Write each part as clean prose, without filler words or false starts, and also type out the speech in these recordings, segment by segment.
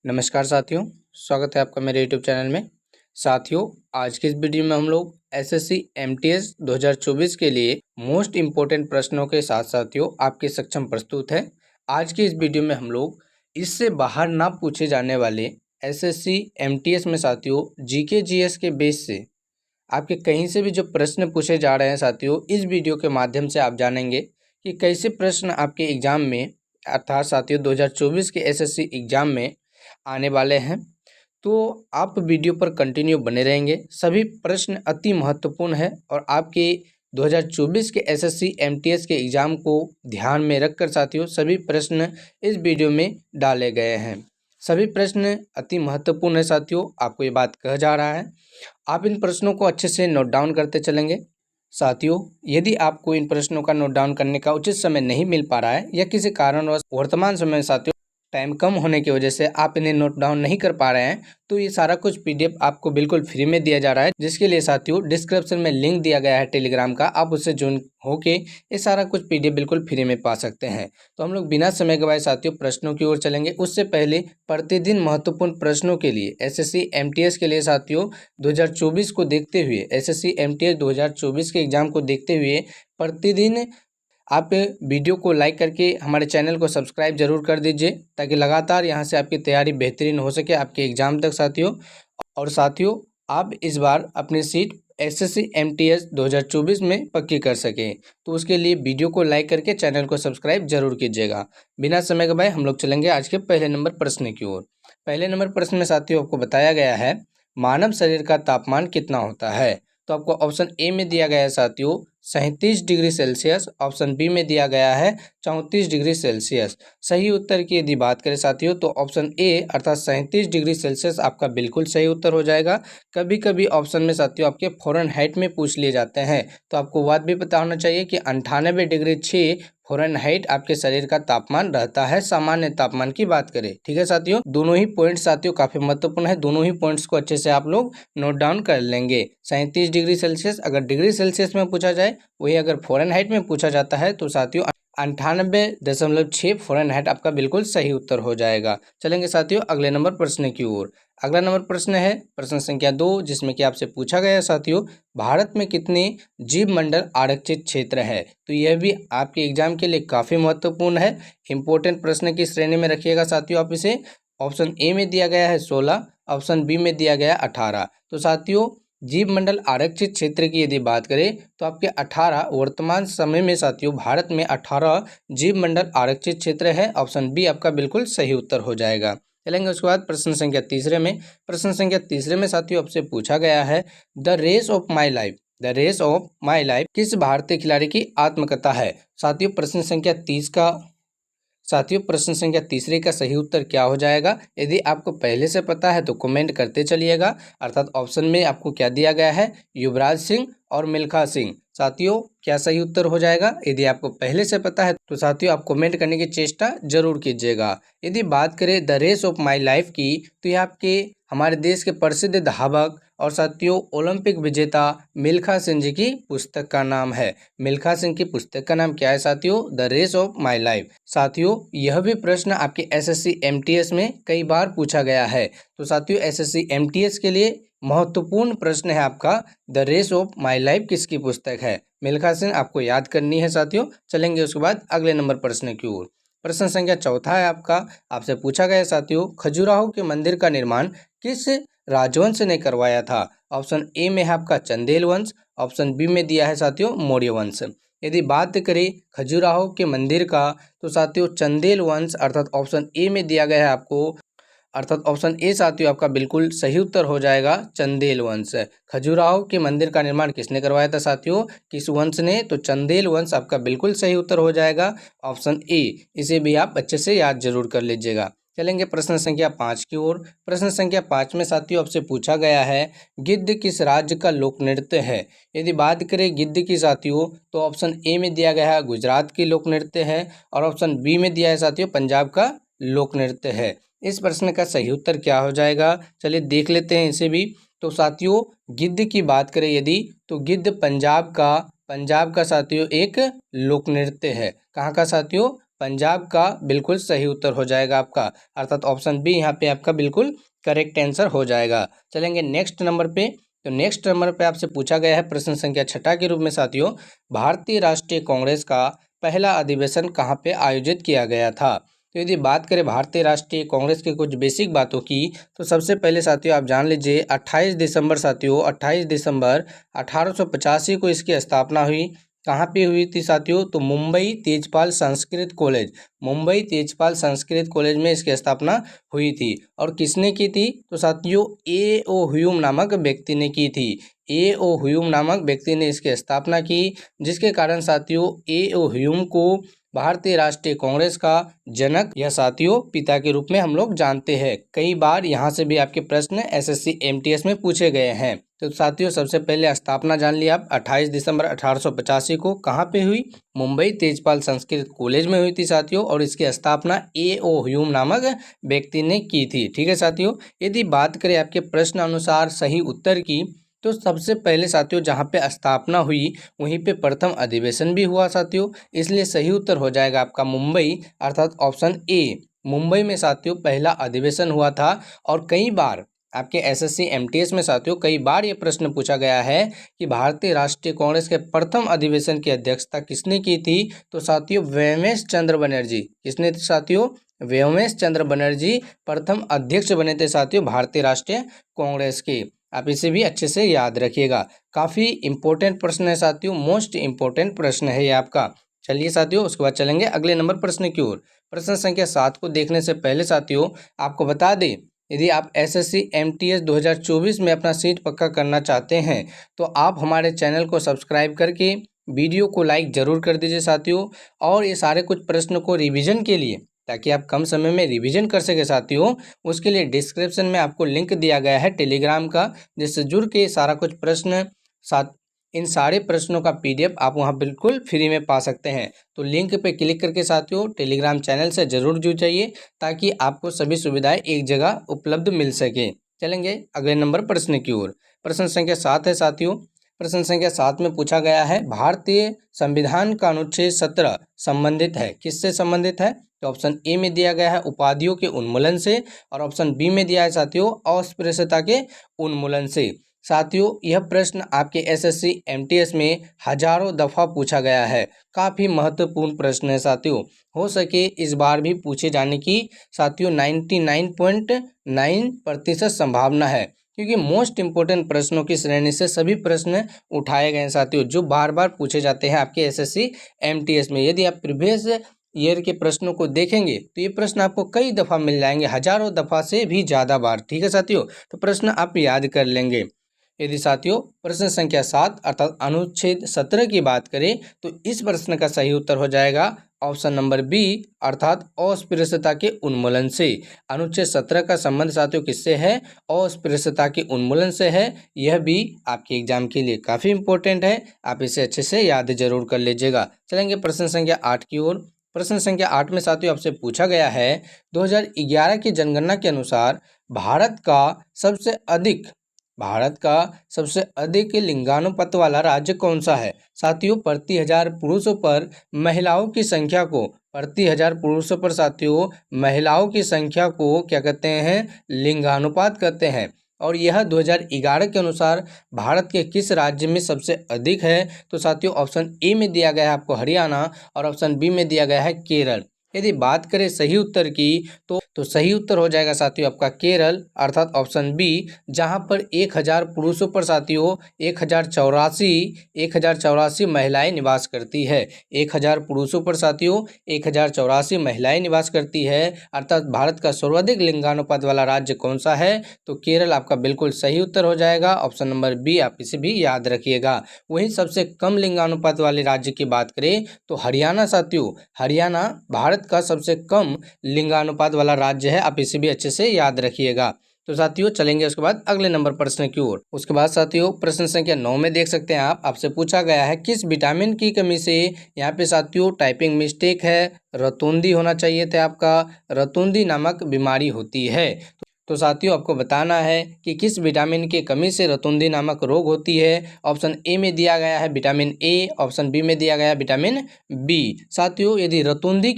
नमस्कार साथियों, स्वागत है आपका मेरे यूट्यूब चैनल में। साथियों, आज की इस वीडियो में हम लोग एसएससी एमटीएस 2024 के लिए मोस्ट इम्पोर्टेंट प्रश्नों के साथ साथियों आपके सक्षम प्रस्तुत है। आज की इस वीडियो में हम लोग इससे बाहर ना पूछे जाने वाले एसएससी एमटीएस में साथियों जीके जीएस के बेस से आपके कहीं से भी जो प्रश्न पूछे जा रहे हैं साथियों, इस वीडियो के माध्यम से आप जानेंगे कि कैसे प्रश्न आपके एग्जाम में अर्थात साथियों 2024 के एसएससी एग्जाम में आने वाले हैं। तो आप वीडियो पर कंटिन्यू बने रहेंगे। सभी प्रश्न अति महत्वपूर्ण है और आपके 2024 के एसएससी एमटीएस के एग्ज़ाम को ध्यान में रखकर साथियों सभी प्रश्न इस वीडियो में डाले गए हैं। सभी प्रश्न अति महत्वपूर्ण है साथियों, आपको ये बात कहा जा रहा है। आप इन प्रश्नों को अच्छे से नोट डाउन करते चलेंगे। साथियों, यदि आपको इन प्रश्नों का नोट डाउन करने का उचित समय नहीं मिल पा रहा है या किसी कारणवश वर्तमान समय में साथियों टाइम कम होने की वजह से आप इन्हें नोट डाउन नहीं कर पा रहे हैं, तो ये सारा कुछ पीडीएफ आपको बिल्कुल फ्री में दिया जा रहा है, जिसके लिए साथियों डिस्क्रिप्शन में लिंक दिया गया है टेलीग्राम का। आप उससे ज्वाइन होके ये सारा कुछ पीडीएफ बिल्कुल फ्री में पा सकते हैं। तो हम लोग बिना समय गवाए साथियों प्रश्नों की ओर चलेंगे। उससे पहले प्रतिदिन महत्वपूर्ण प्रश्नों के लिए एसएससी एमटीएस के लिए साथियों 2024 को देखते हुए एसएससी एमटीएस 2024 के एग्जाम को देखते हुए प्रतिदिन आप वीडियो को लाइक करके हमारे चैनल को सब्सक्राइब जरूर कर दीजिए, ताकि लगातार यहाँ से आपकी तैयारी बेहतरीन हो सके आपके एग्ज़ाम तक साथियों। और साथियों, आप इस बार अपनी सीट एसएससी एमटीएस 2024 में पक्की कर सकें, तो उसके लिए वीडियो को लाइक करके चैनल को सब्सक्राइब जरूर कीजिएगा। बिना समय गवाए हम लोग चलेंगे आज के पहले नंबर प्रश्न की ओर। पहले नंबर प्रश्न में साथियों आपको बताया गया है मानव शरीर का तापमान कितना होता है। तो आपको ऑप्शन ए में दिया गया है साथियों 37 डिग्री सेल्सियस, ऑप्शन बी में दिया गया है 34 डिग्री सेल्सियस। सही उत्तर की यदि बात करें साथियों तो ऑप्शन ए अर्थात 37 डिग्री सेल्सियस आपका बिल्कुल सही उत्तर हो जाएगा। कभी कभी ऑप्शन में साथियों आपके फ़ारेनहाइट में पूछ लिए जाते हैं, तो आपको बात भी पता होना चाहिए कि 98 डिग्री 6 फ़ारेनहाइट आपके शरीर का तापमान रहता है, सामान्य तापमान की बात करें। ठीक है साथियों, दोनों ही पॉइंट्स साथियों काफ़ी महत्वपूर्ण है, दोनों ही पॉइंट्स को अच्छे से आप लोग नोट डाउन कर लेंगे। 37 डिग्री सेल्सियस अगर डिग्री सेल्सियस में पूछा जाए, वही अगर फ़ारेनहाइट में पूछा जाता है तो साथियों 98.6 फ़ारेनहाइट आपका बिल्कुल सही उत्तर हो जाएगा। चलेंगे साथियों अगले नंबर प्रश्न की ओर। अगला नंबर प्रश्न है प्रश्न संख्या 2, जिसमें कि आपसे पूछा गया साथियों भारत में कितने जीव मंडल आरक्षित क्षेत्र है। तो यह भी आपके एग्जाम के लिए काफ़ी महत्वपूर्ण है, इंपॉर्टेंट प्रश्न की श्रेणी में रखिएगा साथियों आप इसे। ऑप्शन ए में दिया गया है 16, ऑप्शन बी में दिया गया 18। तो साथियों जीव मंडल आरक्षित क्षेत्र की यदि बात करें तो आपके 18 वर्तमान समय में साथियों भारत में 18 जीव मंडल आरक्षित क्षेत्र है। ऑप्शन बी आपका बिल्कुल सही उत्तर हो जाएगा। चलेंगे उसके बाद प्रश्न संख्या तीसरे में। प्रश्न संख्या तीसरे में साथियों आपसे पूछा गया है the race of my life, the race of my life किस भारतीय खिलाड़ी की आत्मकथा है। साथियों प्रश्न संख्या 30 का साथियों प्रश्न संख्या तीसरे का सही उत्तर क्या हो जाएगा, यदि आपको पहले से पता है तो कमेंट करते चलिएगा। अर्थात ऑप्शन में आपको क्या दिया गया है, युवराज सिंह और मिल्खा सिंह। साथियों क्या सही उत्तर हो जाएगा, यदि आपको पहले से पता है तो साथियों आप कमेंट करने की चेष्टा जरूर कीजिएगा। यदि बात करें the race of my life की, तो यह आपके हमारे देश के प्रसिद्ध धावक और साथियों ओलंपिक विजेता मिल्खा सिंह जी की पुस्तक का नाम है। मिल्खा सिंह की पुस्तक का नाम क्या है साथियों, the race of my life. साथियों यह भी प्रश्न आपके एसएससी एमटीएस में कई बार पूछा गया है। तो साथियों एसएससी एमटीएस के लिए महत्वपूर्ण प्रश्न है आपका the race of my life किसकी पुस्तक है। मिल्खा सिंह आपको याद करनी है साथियों। चलेंगे उसके बाद अगले नंबर प्रश्न की ओर। प्रश्न संख्या चौथा है आपका, आपसे पूछा गया साथियों खजुराहो के मंदिर का निर्माण किस राजवंश ने करवाया था। ऑप्शन ए में है आपका चंदेल वंश, ऑप्शन बी में दिया है साथियों मौर्य वंश। यदि बात करें खजुराहो के मंदिर का तो साथियों चंदेल वंश अर्थात ऑप्शन ए में दिया गया है आपको, अर्थात ऑप्शन ए साथियों आपका बिल्कुल सही उत्तर हो जाएगा चंदेल वंश। खजुराहो के मंदिर का निर्माण किसने करवाया था साथियों, किस वंश ने, तो चंदेल वंश आपका बिल्कुल सही उत्तर हो जाएगा ऑप्शन ए। इसे भी आप अच्छे से याद जरूर कर लीजिएगा। चलेंगे प्रश्न संख्या 5 की ओर। प्रश्न संख्या 5 में साथियों आपसे पूछा गया है गिद्ध किस राज्य का लोक नृत्य है। यदि बात करें गिद्ध की साथियों तो ऑप्शन ए में दिया गया है गुजरात की लोक नृत्य है और ऑप्शन बी में दिया है साथियों पंजाब का लोक नृत्य है। इस प्रश्न का सही उत्तर क्या हो जाएगा, चलिए देख लेते हैं इसे भी। तो साथियों गिद्ध की बात करें यदि, तो गिद्ध पंजाब का साथियों एक लोक नृत्य है। कहाँ का साथियों, पंजाब का बिल्कुल सही उत्तर हो जाएगा आपका, अर्थात ऑप्शन बी यहाँ पे आपका बिल्कुल करेक्ट आंसर हो जाएगा। चलेंगे नेक्स्ट नंबर पे। तो नेक्स्ट नंबर पे आपसे पूछा गया है प्रश्न संख्या 6 के रूप में साथियों, भारतीय राष्ट्रीय कांग्रेस का पहला अधिवेशन कहाँ पे आयोजित किया गया था। तो यदि बात करें भारतीय राष्ट्रीय कांग्रेस की कुछ बेसिक बातों की, तो सबसे पहले साथियों आप जान लीजिए 28 दिसंबर साथियों 28 दिसंबर 1885 को इसकी स्थापना हुई। कहाँ पे हुई थी साथियों, तो मुंबई तेजपाल संस्कृत कॉलेज, मुंबई तेजपाल संस्कृत कॉलेज में इसकी स्थापना हुई थी। और किसने की थी, तो साथियों ए ओ ह्यूम नामक व्यक्ति ने की थी। ए ओ ह्यूम नामक व्यक्ति ने इसकी स्थापना की, जिसके कारण साथियों ए ओ ह्यूम को भारतीय राष्ट्रीय कांग्रेस का जनक या साथियों पिता के रूप में हम लोग जानते हैं। कई बार यहाँ से भी आपके प्रश्न एसएससी एमटीएस में पूछे गए हैं। तो साथियों सबसे पहले स्थापना जान लिया आप, 28 दिसंबर 1885 को कहाँ पे हुई, मुंबई तेजपाल संस्कृत कॉलेज में हुई थी साथियों। और इसकी स्थापना ए ओ ह्यूम नामक व्यक्ति ने की थी। ठीक है साथियों, यदि बात करें आपके प्रश्न अनुसार सही उत्तर की, तो सबसे पहले साथियों जहाँ पे स्थापना हुई वहीं पे प्रथम अधिवेशन भी हुआ साथियों, इसलिए सही उत्तर हो जाएगा आपका मुंबई, अर्थात ऑप्शन ए, मुंबई में साथियों पहला अधिवेशन हुआ था। और कई बार आपके एसएससी एमटीएस में साथियों कई बार ये प्रश्न पूछा गया है कि भारतीय राष्ट्रीय कांग्रेस के प्रथम अधिवेशन की अध्यक्षता किसने की थी, तो साथियों व्योमेश चंद्र बनर्जी। किसने थी साथियों, व्योमेश चंद्र बनर्जी प्रथम अध्यक्ष बने थे साथियों भारतीय राष्ट्रीय कांग्रेस के। आप इसे भी अच्छे से याद रखिएगा, काफ़ी इंपॉर्टेंट प्रश्न है साथियों, मोस्ट इंपॉर्टेंट प्रश्न है ये आपका। चलिए साथियों उसके बाद चलेंगे अगले नंबर प्रश्न की ओर। प्रश्न संख्या 7 को देखने से पहले साथियों आपको बता दें, यदि आप एसएससी एमटीएस 2024 में अपना सीट पक्का करना चाहते हैं तो आप हमारे चैनल को सब्सक्राइब करके वीडियो को लाइक ज़रूर कर दीजिए साथियों। और ये सारे कुछ प्रश्न को रिवीजन के लिए, ताकि आप कम समय में रिवीजन कर सके साथियों, उसके लिए डिस्क्रिप्शन में आपको लिंक दिया गया है टेलीग्राम का, जिससे जुड़ के सारा कुछ प्रश्न साथ इन सारे प्रश्नों का पीडीएफ आप वहां बिल्कुल फ्री में पा सकते हैं। तो लिंक पे क्लिक करके साथियों टेलीग्राम चैनल से ज़रूर जुड़ जाइए, ताकि आपको सभी सुविधाएं एक जगह उपलब्ध मिल सके। चलेंगे अगले नंबर प्रश्न की ओर। प्रश्न संख्या 7 है साथियों। प्रश्न संख्या 7 में पूछा गया है भारतीय संविधान का अनुच्छेद 17 संबंधित है, किससे संबंधित है, तो ऑप्शन ए में दिया गया है उपाधियों के उन्मूलन से, और ऑप्शन बी में दिया है साथियों अस्पृश्यता के उन्मूलन से। साथियों यह प्रश्न आपके एसएससी एमटीएस में हजारों दफा पूछा गया है, काफी महत्वपूर्ण प्रश्न है साथियों, हो सके इस बार भी पूछे जाने की साथियों 99.9% संभावना है, क्योंकि मोस्ट इंपोर्टेंट प्रश्नों की श्रेणी से सभी प्रश्न उठाए गए हैं साथियों, जो बार बार पूछे जाते हैं आपके एसएससी एमटीएस में। यदि आप प्रीवियस ईयर के प्रश्नों को देखेंगे तो ये प्रश्न आपको कई दफ़ा मिल जाएंगे, हजारों दफ़ा से भी ज़्यादा बार। ठीक है साथियों, तो प्रश्न आप याद कर लेंगे। यदि साथियों प्रश्न संख्या 7 अर्थात अनुच्छेद 17 की बात करें तो इस प्रश्न का सही उत्तर हो जाएगा ऑप्शन नंबर बी, अर्थात अस्पृश्यता के उन्मूलन से। अनुच्छेद 17 का संबंध साथियों किससे है, अस्पृश्यता के उन्मूलन से है। यह भी आपके एग्जाम के लिए काफ़ी इंपॉर्टेंट है, आप इसे अच्छे से याद जरूर कर लीजिएगा। चलेंगे प्रश्न संख्या 8 की ओर। प्रश्न संख्या 8 में साथियों आपसे पूछा गया है 2011 की जनगणना के अनुसार भारत का सबसे अधिक लिंगानुपात वाला राज्य कौन सा है। साथियों प्रति 1000 पुरुषों पर महिलाओं की संख्या को, प्रति 1000 पुरुषों पर साथियों महिलाओं की संख्या को क्या कहते हैं, लिंगानुपात कहते हैं। और यह 2011 के अनुसार भारत के किस राज्य में सबसे अधिक है, तो साथियों ऑप्शन ए में दिया गया है आपको हरियाणा, और ऑप्शन बी में दिया गया है केरल। यदि बात करें सही उत्तर की तो सही उत्तर हो जाएगा साथियों आपका केरल, अर्थात ऑप्शन बी, जहां पर 1000 पुरुषों पर साथियों 1084 महिलाएं निवास करती है। 1000 पुरुषों पर साथियों 1084 महिलाएं निवास करती है, अर्थात भारत का सर्वाधिक लिंगानुपात वाला राज्य कौन सा है, तो केरल आपका बिल्कुल सही उत्तर हो जाएगा, ऑप्शन नंबर बी, आप इसे भी याद रखिएगा। वहीं सबसे कम लिंगानुपात वाले राज्य की बात करें तो हरियाणा साथियों, हरियाणा भारत का सबसे कम लिंगानुपात वाला राज्य है, आप इसे भी अच्छे से याद रखिएगा। तो साथियों चलेंगे उसके बाद अगले नंबर प्रश्न की ओर। उसके बाद साथियों प्रश्न संख्या 9 में देख सकते हैं आपसे पूछा गया है किस विटामिन की कमी से, यहाँ पे साथियों टाइपिंग मिस्टेक है, रतौंधी होना चाहिए था आपका, रतौंधी नामक बीमारी होती है। तो साथियों आपको बताना है कि किस विटामिन की कमी से रतौंधी नामक रोग होती है। ऑप्शन ए में दिया गया है विटामिन ए, ऑप्शन बी में दिया गया है विटामिन बी। साथियों यदि रतौंधी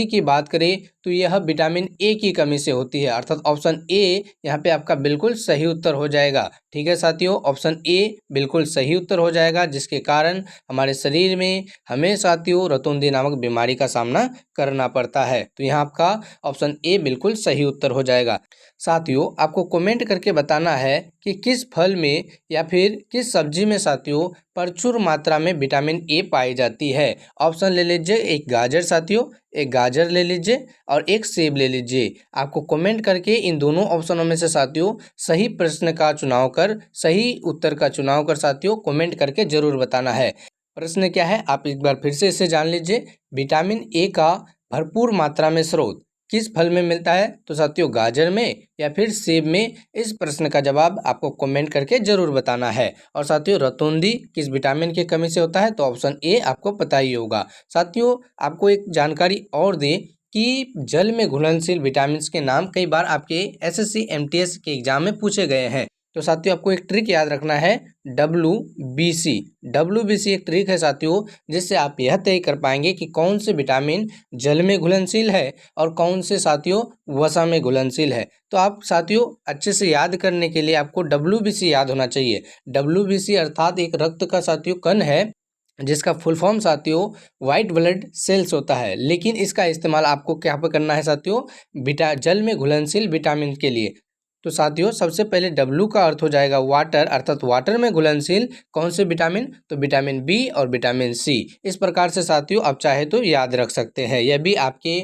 की बात करें तो यह विटामिन ए की कमी से होती है, अर्थात ऑप्शन ए यहाँ पे आपका बिल्कुल सही उत्तर हो जाएगा। ठीक है साथियों, ऑप्शन ए बिल्कुल सही उत्तर हो जाएगा, जिसके कारण हमारे शरीर में हमें साथियों रतौंधी नामक बीमारी का सामना करना पड़ता है। तो यहाँ आपका ऑप्शन ए बिल्कुल सही उत्तर हो जाएगा। साथियों आपको कमेंट करके बताना है कि किस फल में या फिर किस सब्जी में साथियों प्रचुर मात्रा में विटामिन ए पाई जाती है। ऑप्शन ले लीजिए, एक गाजर साथियों, एक गाजर ले लीजिए और एक सेब ले लीजिए। आपको कमेंट करके इन दोनों ऑप्शनों में से साथियों सही प्रश्न का चुनाव कर, सही उत्तर का चुनाव कर साथियों कमेंट करके जरूर बताना है। प्रश्न क्या है आप एक बार फिर से इसे जान लीजिए। विटामिन ए का भरपूर मात्रा में स्रोत किस फल में मिलता है? तो साथियों गाजर में या फिर सेब में? इस प्रश्न का जवाब आपको कमेंट करके जरूर बताना है। और साथियों रतौंधी किस विटामिन की कमी से होता है? तो ऑप्शन ए आपको पता ही होगा। साथियों आपको एक जानकारी और दें कि जल में घुलनशील विटामिन के नाम कई बार आपके एसएससी एमटीएस के एग्जाम में पूछे गए हैं। तो साथियों आपको एक ट्रिक याद रखना है, WBC एक ट्रिक है साथियों, जिससे आप यह तय कर पाएंगे कि कौन से विटामिन जल में घुलनशील है और कौन से साथियों वसा में घुलनशील है। तो आप साथियों अच्छे से याद करने के लिए आपको WBC याद होना चाहिए। WBC अर्थात एक रक्त का साथियों कण है, जिसका फुल फॉर्म साथियों वाइट ब्लड सेल्स होता है, लेकिन इसका इस्तेमाल आपको क्या पे करना है साथियों? जल में घुलनशील विटामिन के लिए। तो साथियों सबसे पहले W का अर्थ हो जाएगा वाटर, अर्थात वाटर में घुलनशील कौन से विटामिन? तो विटामिन बी और विटामिन सी। इस प्रकार से साथियों आप चाहे तो याद रख सकते हैं, यह भी आपके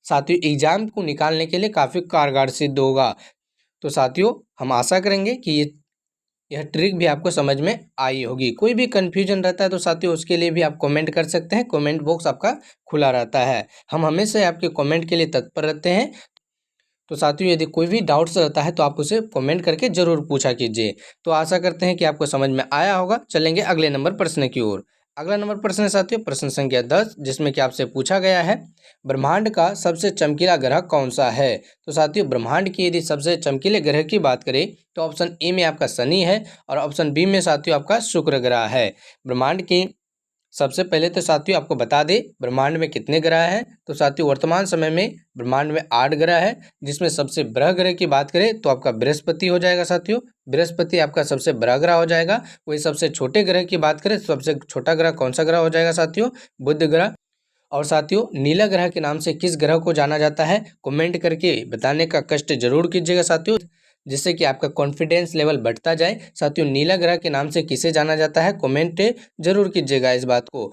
साथियों एग्जाम को निकालने के लिए काफ़ी कारगर सिद्ध होगा। तो साथियों हम आशा करेंगे कि यह ट्रिक भी आपको समझ में आई होगी। कोई भी कन्फ्यूजन रहता है तो साथियों उसके लिए भी आप कमेंट कर सकते हैं, कमेंट बॉक्स आपका खुला रहता है। हम हमेशा आपके कमेंट के लिए तत्पर रहते हैं। तो साथियों यदि कोई भी डाउट्स रहता है तो आप उसे कमेंट करके जरूर पूछा कीजिए। तो आशा करते हैं कि आपको समझ में आया होगा। चलेंगे अगले नंबर प्रश्न की ओर। अगला नंबर प्रश्न है साथियों प्रश्न संख्या 10, जिसमें कि आपसे पूछा गया है ब्रह्मांड का सबसे चमकीला ग्रह कौन सा है? तो साथियों ब्रह्मांड की यदि सबसे चमकीले ग्रह की बात करें तो ऑप्शन ए में आपका शनि है और ऑप्शन बी में साथियों आपका शुक्र ग्रह है। ब्रह्मांड की सबसे पहले तो साथियों आपको बता दें ब्रह्मांड में कितने ग्रह हैं। तो साथियों वर्तमान समय में ब्रह्मांड में 8 ग्रह है, जिसमें सबसे बड़ा ग्रह की बात करें तो आपका बृहस्पति हो जाएगा साथियों। बृहस्पति आपका सबसे बड़ा ग्रह हो जाएगा। वही सबसे छोटे ग्रह की बात करें तो सबसे छोटा ग्रह कौन सा ग्रह हो जाएगा साथियों? बुध ग्रह। और साथियों नीला ग्रह के नाम से किस ग्रह को जाना जाता है? कमेंट करके बताने का कष्ट जरूर कीजिएगा साथियों, जिससे कि आपका कॉन्फिडेंस लेवल बढ़ता जाए। साथियों नीला ग्रह के नाम से किसे जाना जाता है? कमेंट जरूर कीजिएगा इस बात को।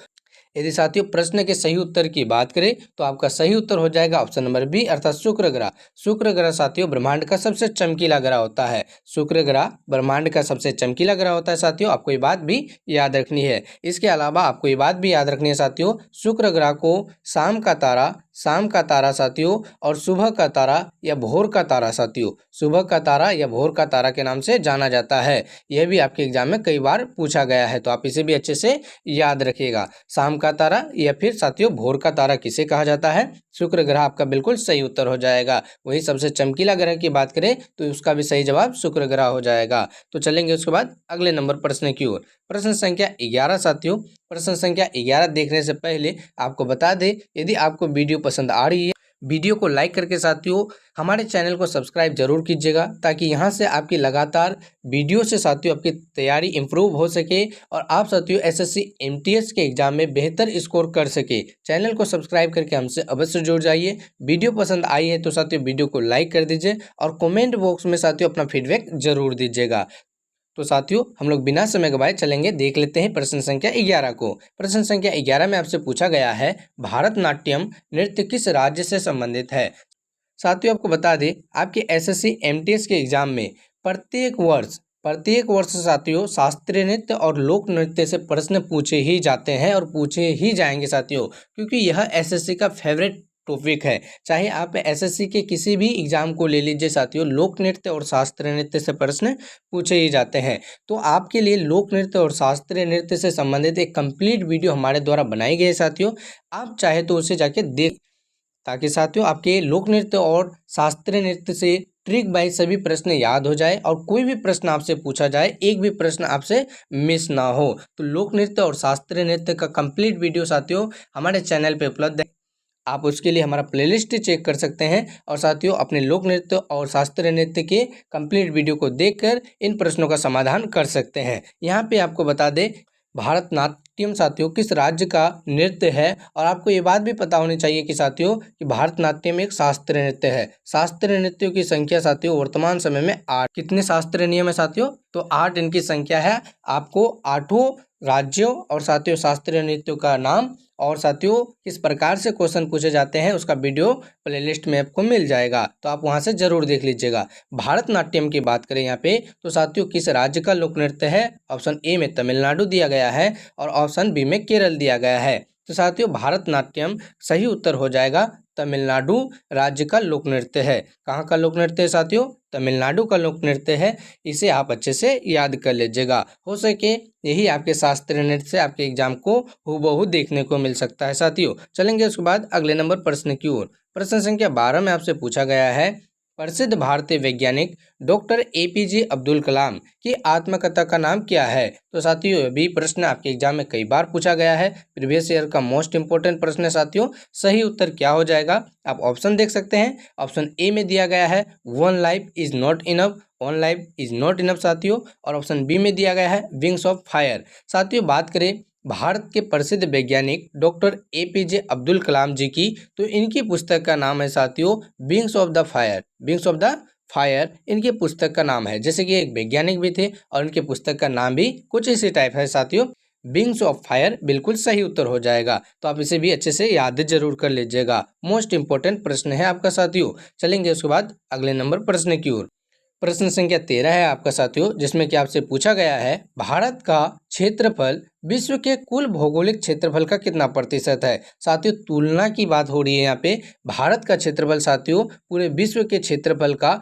यदि साथियों प्रश्न के सही उत्तर की बात करें तो आपका सही उत्तर हो जाएगा ऑप्शन नंबर बी, अर्थात शुक्र ग्रह। शुक्र ग्रह साथियों ब्रह्मांड का सबसे चमकीला ग्रह होता है। शुक्र ग्रह ब्रह्मांड का सबसे चमकीला ग्रह होता है साथियों, आपको ये बात भी याद रखनी है। इसके अलावा आपको ये बात भी याद रखनी है साथियों, शुक्र ग्रह को शाम का तारा साथियों और सुबह का तारा या भोर का तारा साथियों, सुबह का तारा या भोर का तारा के नाम से जाना जाता है। यह भी आपके एग्जाम में कई बार पूछा गया है, तो आप इसे भी अच्छे से याद रखिएगा। शाम का तारा या फिर साथियों भोर का तारा किसे कहा जाता है? शुक्र ग्रह आपका बिल्कुल सही उत्तर हो जाएगा। वही सबसे चमकीला ग्रह की बात करें तो उसका भी सही जवाब शुक्र ग्रह हो जाएगा। तो चलेंगे उसके बाद अगले नंबर प्रश्न की ओर। प्रश्न संख्या 11 साथियों, प्रश्न संख्या 11 देखने से पहले आपको बता दें यदि आपको वीडियो पसंद आ रही है, वीडियो को लाइक करके साथियों हमारे चैनल को सब्सक्राइब जरूर कीजिएगा, ताकि यहाँ से आपकी लगातार वीडियो से साथियों आपकी तैयारी इंप्रूव हो सके और आप साथियों एसएससी एमटीएस के एग्जाम में बेहतर स्कोर कर सके। चैनल को सब्सक्राइब करके हमसे अवश्य जुड़ जाइए। वीडियो पसंद आई है तो साथियों वीडियो को लाइक कर दीजिए और कमेंट बॉक्स में साथियों अपना फीडबैक जरूर दीजिएगा। तो साथियों हम लोग बिना समय गवाए चलेंगे देख लेते हैं प्रश्न संख्या 11 को। प्रश्न संख्या 11 में आपसे पूछा गया है भारतनाट्यम नृत्य किस राज्य से संबंधित है? साथियों आपको बता दें आपके एसएससी एमटीएस के एग्जाम में प्रत्येक वर्ष साथियों शास्त्रीय नृत्य और लोक नृत्य से प्रश्न पूछे ही जाते हैं और पूछे ही जाएंगे साथियों, क्योंकि यह एसएससी का फेवरेट टॉपिक है। चाहे आप एसएससी के किसी भी एग्जाम को ले लीजिए साथियों, लोक नृत्य और शास्त्रीय नृत्य से प्रश्न पूछे ही जाते हैं। तो आपके लिए लोक नृत्य और शास्त्रीय नृत्य से संबंधित एक कंप्लीट वीडियो हमारे द्वारा बनाई गई है साथियों, आप चाहे तो उसे जाके देख ताकि साथियों आपके लोक नृत्य और शास्त्रीय नृत्य से ट्रिक बाई सभी प्रश्न याद हो जाए और कोई भी प्रश्न आपसे पूछा जाए एक भी प्रश्न आपसे मिस ना हो। तो लोक नृत्य और शास्त्रीय नृत्य का कंप्लीट वीडियो साथियों हमारे चैनल पे उपलब्ध है, आप उसके लिए हमारा प्लेलिस्ट चेक कर सकते हैं और साथियों अपने लोक नृत्य और शास्त्रीय नृत्य के कंप्लीट वीडियो को देखकर इन प्रश्नों का समाधान कर सकते हैं। यहाँ पे आपको बता दें भारतनाट्यम साथियों किस राज्य का नृत्य है, और आपको ये बात भी पता होनी चाहिए कि साथियों कि भारतनाट्यम एक शास्त्रीय नृत्य है। शास्त्रीय नृत्यों की संख्या साथियों वर्तमान समय में 8। कितने शास्त्रीय नियम है साथियों? तो 8 इनकी संख्या है। आपको 8 राज्यों और साथियों शास्त्रीय नृत्यों का नाम और साथियों किस प्रकार से क्वेश्चन पूछे जाते हैं उसका वीडियो प्लेलिस्ट में आपको मिल जाएगा, तो आप वहां से जरूर देख लीजिएगा। भारतनाट्यम की बात करें यहाँ पे तो साथियों किस राज्य का लोक नृत्य है? ऑप्शन ए में तमिलनाडु दिया गया है और ऑप्शन बी में केरल दिया गया है। तो साथियों भारतनाट्यम सही उत्तर हो जाएगा तमिलनाडु राज्य का लोक नृत्य है। कहाँ का लोक नृत्य है साथियों? तमिलनाडु का लोक नृत्य है। इसे आप अच्छे से याद कर लीजिएगा। हो सके यही आपके शास्त्रीय नृत्य से आपके एग्जाम को हूबहू देखने को मिल सकता है साथियों। चलेंगे उसके बाद अगले नंबर प्रश्न की ओर। प्रश्न संख्या 12 में आपसे पूछा गया है प्रसिद्ध भारतीय वैज्ञानिक डॉक्टर एपीजे अब्दुल कलाम की आत्मकथा का नाम क्या है? तो साथियों यह भी प्रश्न आपके एग्जाम में कई बार पूछा गया है, प्रीवियस ईयर का मोस्ट इंपोर्टेंट प्रश्न है साथियों। सही उत्तर क्या हो जाएगा? आप ऑप्शन देख सकते हैं। ऑप्शन ए में दिया गया है one life is not enough, one life is not enough साथियों, और ऑप्शन बी में दिया गया है विंग्स ऑफ फायर। साथियों बात करें भारत के प्रसिद्ध वैज्ञानिक डॉक्टर एपीजे अब्दुल कलाम जी की, तो इनकी पुस्तक का नाम है साथियों wings of the fire. Wings of the fire इनकी पुस्तक का नाम है। जैसे कि एक वैज्ञानिक भी थे और इनके पुस्तक का नाम भी कुछ इसी टाइप है साथियों, विंग्स ऑफ फायर बिल्कुल सही उत्तर हो जाएगा। तो आप इसे भी अच्छे से याद जरूर कर लीजिएगा। मोस्ट इंपोर्टेंट प्रश्न है आपका साथियों। चलेंगे उसके बाद अगले नंबर प्रश्न की ओर। प्रश्न संख्या 13 है आपका साथियों, जिसमें कि आपसे पूछा गया है भारत का क्षेत्रफल विश्व के कुल भौगोलिक क्षेत्रफल का कितना प्रतिशत है? साथियों तुलना की बात हो रही है यहाँ पे। भारत का क्षेत्रफल साथियों पूरे विश्व के क्षेत्रफल का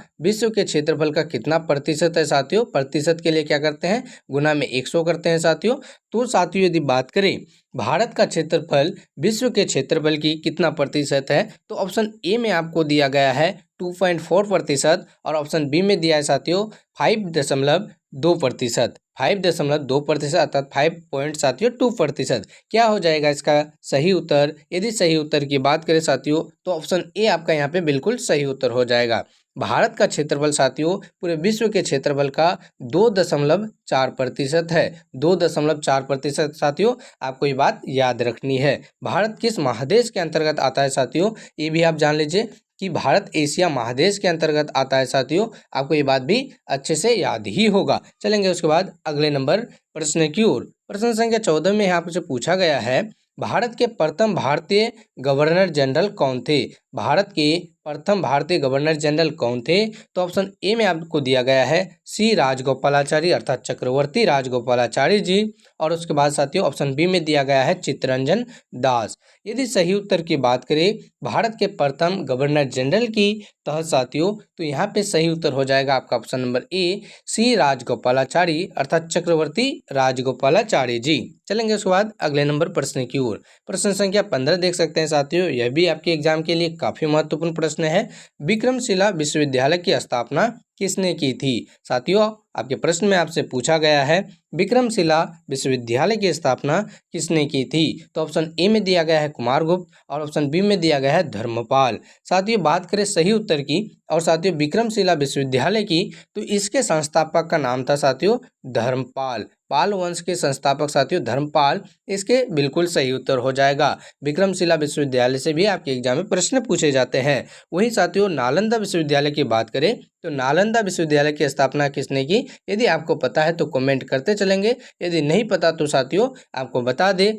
कितना प्रतिशत है साथियों? प्रतिशत के लिए क्या करते हैं? गुना में 100 करते हैं साथियों। तो साथियों यदि बात करें भारत का क्षेत्रफल विश्व के क्षेत्रफल की कितना प्रतिशत है, तो ऑप्शन ए में आपको दिया गया है 2.4% और ऑप्शन बी में दिया है साथियों 5.2%। 5.2% अर्थात 5.2%। क्या हो जाएगा इसका सही उत्तर? यदि सही उत्तर की बात करें साथियों तो ऑप्शन ए आपका यहाँ पे बिल्कुल सही उत्तर हो जाएगा। भारत का क्षेत्रफल साथियों पूरे विश्व के क्षेत्रफल का 2.4% है। 2.4% साथियों आपको ये बात याद रखनी है। भारत किस महादेश के अंतर्गत आता है साथियों? ये भी आप जान लीजिए कि भारत एशिया महादेश के अंतर्गत आता है साथियों। आपको ये बात भी अच्छे से याद ही होगा। चलेंगे उसके बाद अगले नंबर प्रश्न की ओर। प्रश्न संख्या 14 में यहाँ से पूछा गया है भारत के प्रथम भारतीय गवर्नर जनरल कौन थे? भारत के प्रथम भारतीय गवर्नर जनरल कौन थे? तो ऑप्शन ए में आपको दिया गया है सी राजगोपालाचारी अर्थात चक्रवर्ती राजगोपालाचारी जी, और उसके बाद साथियों ऑप्शन बी में दिया गया है चित्तरंजन दास। यदि सही उत्तर की बात करें भारत के प्रथम गवर्नर जनरल की तहत साथियों, तो यहाँ पे सही उत्तर हो जाएगा आपका ऑप्शन नंबर ए सी राजगोपालाचारी अर्थात चक्रवर्ती राजगोपालाचारी जी। चलेंगे उसके बाद अगले नंबर प्रश्न की ओर। प्रश्न संख्या 15 देख सकते हैं साथियों, यह भी आपके एग्जाम के लिए काफी महत्वपूर्ण प्रश्न है। विक्रमशिला विश्वविद्यालय की स्थापना किसने की थी? साथियों आपके प्रश्न में आपसे पूछा गया है विक्रमशिला विश्वविद्यालय की स्थापना किसने की थी? तो ऑप्शन ए में दिया गया है कुमारगुप्त और ऑप्शन बी में दिया गया है धर्मपाल। साथियों बात करें सही उत्तर की और साथियों विक्रमशिला विश्वविद्यालय की, तो इसके संस्थापक का नाम था साथियों धर्मपाल। पाल वंश के संस्थापक साथियों धर्मपाल, इसके बिल्कुल सही उत्तर हो जाएगा। विक्रमशिला विश्वविद्यालय से भी आपके एग्जाम में प्रश्न पूछे जाते हैं। वही साथियों नालंदा विश्वविद्यालय की बात करें तो नालंदा विश्वविद्यालय की स्थापना किसने की? यदि आपको पता है तो कमेंट करते चलेंगे, यदि नहीं पता तो साथियों आपको बता दे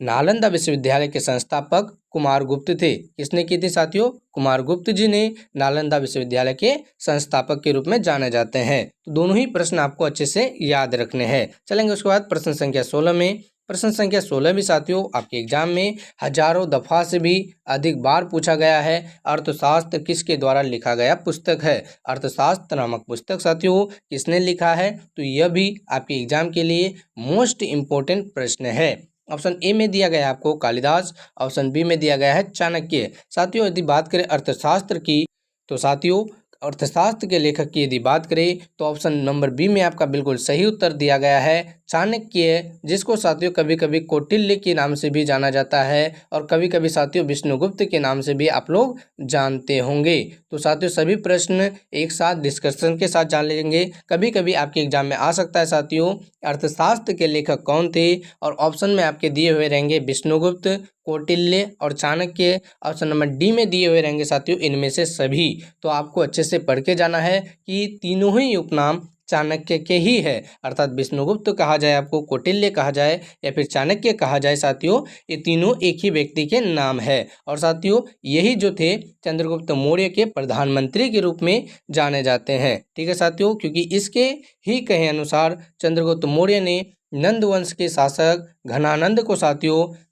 नालंदा विश्वविद्यालय के संस्थापक कुमारगुप्त थे। किसने की थी साथियों? कुमारगुप्त जी ने नालंदा विश्वविद्यालय के संस्थापक के रूप में जाने जाते हैं। तो दोनों ही प्रश्न आपको अच्छे से याद रखने हैं। चलेंगे उसके बाद प्रश्न संख्या 16 में। प्रश्न संख्या 16 भी साथियों आपके एग्जाम में हजारों दफा से भी अधिक बार पूछा गया है। अर्थशास्त्र किसके द्वारा लिखा गया पुस्तक है? अर्थशास्त्र नामक पुस्तक साथियों किसने लिखा है? तो यह भी आपके एग्जाम के लिए मोस्ट इम्पोर्टेंट प्रश्न है। ऑप्शन ए में दिया गया है आपको कालिदास, ऑप्शन बी में दिया गया है चाणक्य। साथियों यदि बात करें अर्थशास्त्र की, तो साथियों अर्थशास्त्र के लेखक की यदि बात करें तो ऑप्शन नंबर बी में आपका बिल्कुल सही उत्तर दिया गया है चाणक्य, जिसको साथियों कभी कभी कौटिल्य के नाम से भी जाना जाता है और कभी कभी साथियों विष्णुगुप्त के नाम से भी आप लोग जानते होंगे। तो साथियों सभी प्रश्न एक साथ डिस्कशन के साथ जान लेंगे। कभी कभी आपके एग्जाम में आ सकता है साथियों अर्थशास्त्र के लेखक कौन थे, और ऑप्शन में आपके दिए हुए रहेंगे विष्णुगुप्त, कौटिल्य और चाणक्य। ऑप्शन नंबर डी में दिए हुए रहेंगे साथियों इनमें से सभी। तो आपको अच्छे से पढ़ के जाना है कि तीनों ही उपनाम चाणक्य के ही है, अर्थात विष्णुगुप्त कहा जाए, आपको कौटिल्य कहा जाए या फिर चाणक्य कहा जाए, साथियों ये तीनों एक ही व्यक्ति के नाम है। और साथियों यही जो थे चंद्रगुप्त मौर्य के प्रधानमंत्री के रूप में जाने जाते हैं। ठीक है साथियों, क्योंकि इसके ही कहे अनुसार चंद्रगुप्त मौर्य ने नंद वंश के शासक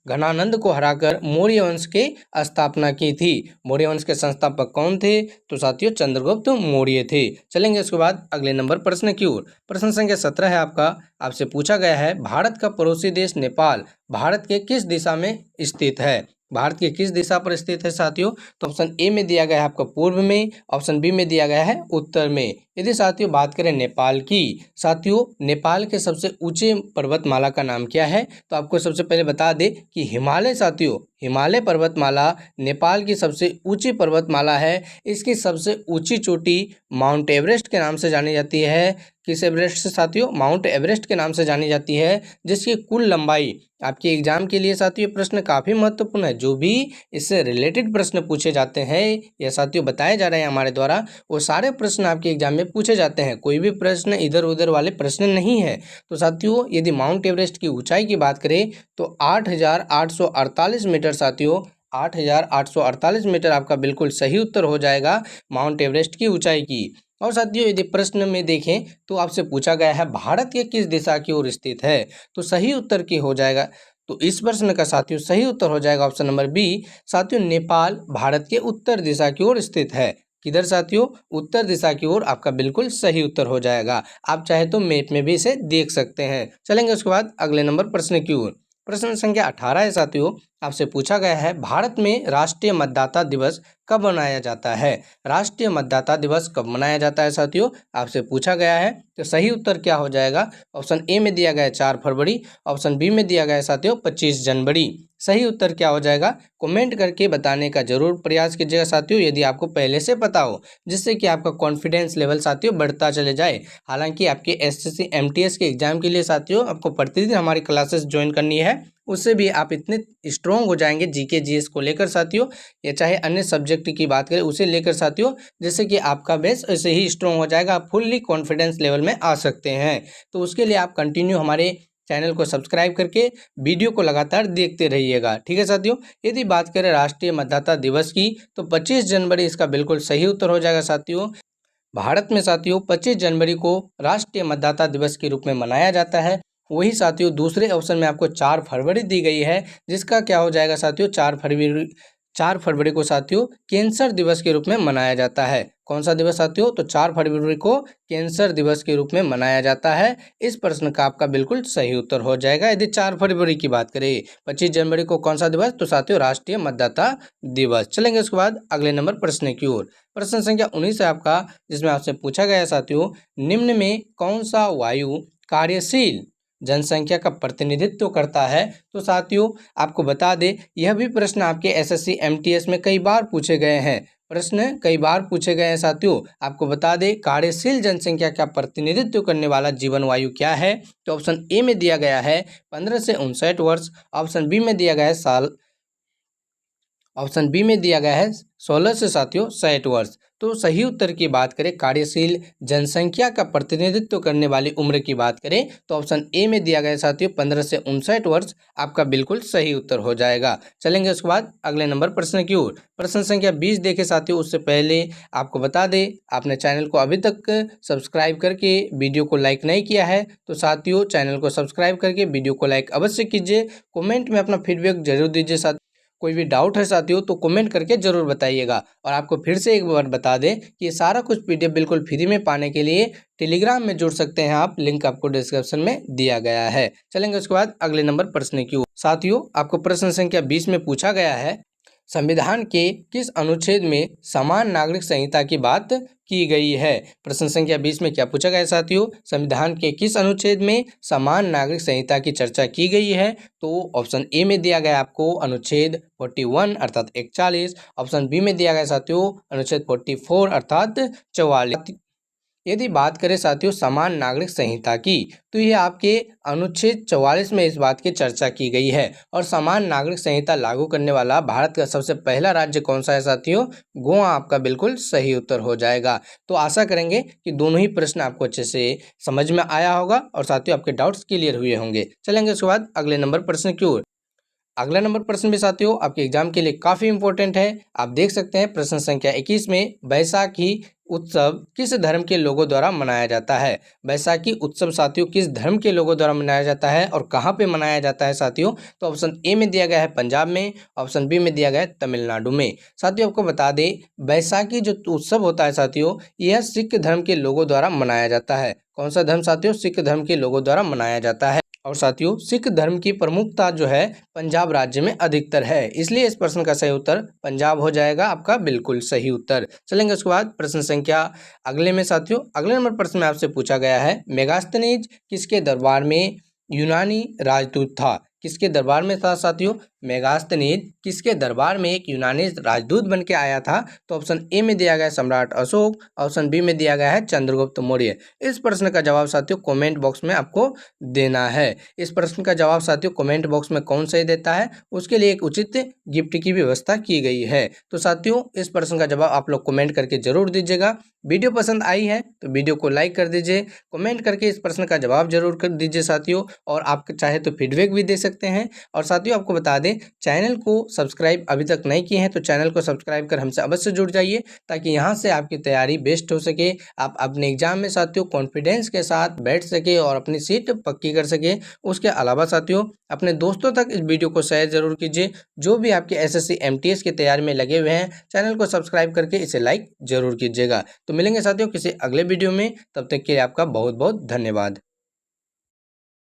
घनानंद को हराकर मौर्य वंश की स्थापना की थी। मौर्य वंश के संस्थापक कौन थे? तो साथियों चंद्रगुप्त मौर्य थे। चलेंगे उसके बाद अगले नंबर प्रश्न की ओर। प्रश्न संख्या 17 है आपका, आपसे पूछा गया है भारत का पड़ोसी देश नेपाल भारत के किस दिशा में स्थित है? भारत की किस दिशा पर स्थित है साथियों? तो ऑप्शन ए में दिया गया है आपका पूर्व में, ऑप्शन बी में दिया गया है उत्तर में। यदि साथियों बात करें नेपाल की, साथियों नेपाल के सबसे ऊंचे पर्वतमाला का नाम क्या है? तो आपको सबसे पहले बता दें कि हिमालय, साथियों हिमालय पर्वतमाला नेपाल की सबसे ऊंची पर्वतमाला है। इसकी सबसे ऊंची चोटी माउंट एवरेस्ट के नाम से जानी जाती है। किस एवरेस्ट से साथियों? माउंट एवरेस्ट के नाम से जानी जाती है, जिसकी कुल लंबाई आपके एग्जाम के लिए साथियों प्रश्न काफी महत्वपूर्ण है। जो भी इससे रिलेटेड प्रश्न पूछे जाते हैं या साथियों बताए जा रहे हैं हमारे द्वारा, वो सारे प्रश्न आपके एग्जाम में पूछे जाते हैं। कोई भी प्रश्न इधर उधर वाले प्रश्न नहीं है। तो साथियों यदि माउंट एवरेस्ट की ऊंचाई की बात करें तो 8,848 मीटर साथियों, 8,848 मीटर आपका बिल्कुल सही उत्तर हो जाएगा माउंट एवरेस्ट की ऊंचाई की। और साथियों यदि प्रश्न में देखें तो आपसे पूछा गया है भारत के किस दिशा की ओर स्थित है, तो सही उत्तर की हो जाएगा, तो इस प्रश्न का साथियों सही उत्तर हो जाएगा ऑप्शन नंबर बी। साथियों नेपाल भारत के उत्तर दिशा की ओर स्थित है। किधर साथियों? उत्तर दिशा की ओर आपका बिल्कुल सही उत्तर हो जाएगा। आप चाहे तो मैप में भी इसे देख सकते हैं। चलेंगे उसके बाद अगले नंबर प्रश्न की ओर। प्रश्न संख्या 18 है साथियों, आपसे पूछा गया है भारत में राष्ट्रीय मतदाता दिवस कब मनाया जाता है? राष्ट्रीय मतदाता दिवस कब मनाया जाता है साथियों? आपसे पूछा गया है। तो सही उत्तर क्या हो जाएगा? ऑप्शन ए में दिया गया है 4 फरवरी, ऑप्शन बी में दिया गया है साथियों 25 जनवरी। सही उत्तर क्या हो जाएगा? कमेंट करके बताने का जरूर प्रयास कीजिएगा साथियों, यदि आपको पहले से पता हो, जिससे कि आपका कॉन्फिडेंस लेवल साथियों बढ़ता चले जाए। हालांकि आपके एसएससी एमटीएस के एग्जाम के लिए साथियों आपको प्रतिदिन हमारी क्लासेस ज्वाइन करनी है, उससे भी आप इतने स्ट्रॉन्ग हो जाएंगे जीके जीएस को लेकर साथियों, या चाहे अन्य सब्जेक्ट की बात करें उसे लेकर साथियों, जैसे कि आपका बेस ऐसे ही स्ट्रॉन्ग हो जाएगा, आप फुल्ली कॉन्फिडेंस लेवल में आ सकते हैं। तो उसके लिए आप कंटिन्यू हमारे चैनल को सब्सक्राइब करके वीडियो को लगातार देखते रहिएगा। ठीक है साथियों, यदि बात करें राष्ट्रीय मतदाता दिवस की तो 25 जनवरी इसका बिल्कुल सही उत्तर हो जाएगा साथियों। भारत में साथियों 25 जनवरी को राष्ट्रीय मतदाता दिवस के रूप में मनाया जाता है। वही साथियों दूसरे ऑप्शन में आपको 4 फरवरी दी गई है, जिसका क्या हो जाएगा साथियों 4 फरवरी को साथियों कैंसर दिवस के रूप में मनाया जाता है। कौन सा दिवस साथियों? तो 4 फरवरी को कैंसर दिवस के रूप में मनाया जाता है। इस प्रश्न का आपका बिल्कुल सही उत्तर हो जाएगा यदि 4 फरवरी की बात करें। 25 जनवरी को कौन सा दिवस? तो साथियों राष्ट्रीय मतदाता दिवस। चलेंगे उसके बाद अगले नंबर प्रश्न की ओर। प्रश्न संख्या 19 है आपका, जिसमें आपसे पूछा गया है साथियों निम्न में कौन सा वायु कार्यशील जनसंख्या का प्रतिनिधित्व करता है? तो साथियों आपको बता दें यह भी प्रश्न आपके एसएससी एमटीएस में कई बार पूछे गए हैं। प्रश्न कई बार पूछे गए हैं साथियों। आपको बता दें कार्यशील जनसंख्या का प्रतिनिधित्व करने वाला जीवन वायु क्या है? तो ऑप्शन ए में दिया गया है 15 से 59 वर्ष, ऑप्शन बी में दिया गया है 16 से साथियों 60 वर्ष। तो सही उत्तर की बात करें कार्यशील जनसंख्या का प्रतिनिधित्व करने वाली उम्र की बात करें तो ऑप्शन ए में दिया गया साथियों 15 से 59 वर्ष आपका बिल्कुल सही उत्तर हो जाएगा। चलेंगे उसके बाद अगले नंबर प्रश्न की ओर। प्रश्न संख्या 20 देखे साथियों, उससे पहले आपको बता दें आपने चैनल को अभी तक सब्सक्राइब करके वीडियो को लाइक नहीं किया है तो साथियों चैनल को सब्सक्राइब करके वीडियो को लाइक अवश्य कीजिए। कॉमेंट में अपना फीडबैक जरूर दीजिए साथियों। कोई भी डाउट है साथियों तो कमेंट करके ज़रूर बताइएगा। और आपको फिर से एक बार बता दें कि ये सारा कुछ PDF बिल्कुल फ्री में पाने के लिए टेलीग्राम में जुड़ सकते हैं आप, लिंक आपको डिस्क्रिप्शन में दिया गया है। चलेंगे उसके बाद अगले नंबर प्रश्न की ओर। साथियों आपको प्रश्न संख्या 20 में पूछा गया है, संविधान के किस अनुच्छेद में समान नागरिक संहिता की बात की गई है। प्रश्न संख्या 20 में क्या पूछा गया है साथियों, संविधान के किस अनुच्छेद में समान नागरिक संहिता की चर्चा की गई है। तो ऑप्शन ए में दिया गया आपको अनुच्छेद 41 अर्थात 41। ऑप्शन बी में दिया गया साथियों अनुच्छेद 44 अर्थात 44। यदि बात करें साथियों समान नागरिक संहिता की, तो ये आपके अनुच्छेद 44 में इस बात की चर्चा की गई है। और समान नागरिक संहिता लागू करने वाला भारत का सबसे पहला राज्य कौन सा है साथियों, गोवा आपका बिल्कुल सही उत्तर हो जाएगा। तो आशा करेंगे कि दोनों ही प्रश्न आपको अच्छे से समझ में आया होगा और साथियों आपके डाउट्स क्लियर हुए होंगे। चलेंगे उसके बाद अगले नंबर प्रश्न की ओर। अगला नंबर प्रश्न भी साथियों आपके एग्जाम के लिए काफी इंपॉर्टेंट है। आप देख सकते हैं प्रश्न संख्या 21 में बैसाखी उत्सव किस धर्म के लोगों द्वारा मनाया जाता है। बैसाखी उत्सव साथियों किस धर्म के लोगों द्वारा मनाया जाता है और कहाँ पे मनाया जाता है साथियों। तो ऑप्शन ए में दिया गया है पंजाब में, ऑप्शन बी में दिया गया है तमिलनाडु में। साथियों आपको बता दें बैसाखी जो उत्सव होता है साथियों, यह सिख धर्म के लोगों द्वारा मनाया जाता है। कौन सा धर्म साथियों, सिख धर्म के लोगों द्वारा मनाया जाता है। और साथियों सिख धर्म की प्रमुखता जो है पंजाब राज्य में अधिकतर है, इसलिए इस प्रश्न का सही उत्तर पंजाब हो जाएगा आपका बिल्कुल सही उत्तर। चलेंगे उसके बाद प्रश्न संख्या अगले में साथियों। अगले नंबर प्रश्न में आपसे पूछा गया है, मेगास्थनीज किसके दरबार में यूनानी राजदूत था। किसके दरबार में था साथियों, मेगास्थनीज किसके दरबार में एक यूनानी राजदूत बन के आया था। तो ऑप्शन ए में दिया गया है सम्राट अशोक, ऑप्शन बी में दिया गया है चंद्रगुप्त मौर्य। इस प्रश्न का जवाब साथियों कमेंट बॉक्स में आपको देना है। इस प्रश्न का जवाब साथियों कमेंट बॉक्स में कौन सही देता है उसके लिए एक उचित गिफ्ट की व्यवस्था की गई है। तो साथियों इस प्रश्न का जवाब आप लोग कमेंट करके जरूर दीजिएगा। वीडियो पसंद आई है तो वीडियो को लाइक कर दीजिए, कमेंट करके इस प्रश्न का जवाब जरूर कर दीजिए साथियों। और आप चाहे तो फीडबैक भी दे सकते हैं। और साथियों आपको बता दें चैनल को सब्सक्राइब अभी तक नहीं किए हैं तो चैनल को सब्सक्राइब कर हमसे अवश्य जुड़ जाइए, ताकि यहाँ से आपकी तैयारी बेस्ट हो सके, आप अपने एग्जाम में साथियों कॉन्फिडेंस के साथ बैठ सके और अपनी सीट पक्की कर सके। उसके अलावा साथियों अपने दोस्तों तक इस वीडियो को शेयर जरूर कीजिए। जो भी आपके SSC MTS की तैयारी में लगे हुए हैं चैनल को सब्सक्राइब करके इसे लाइक जरूर कीजिएगा। तो मिलेंगे साथियों किसी अगले वीडियो में, तब तक के लिए आपका बहुत बहुत धन्यवाद।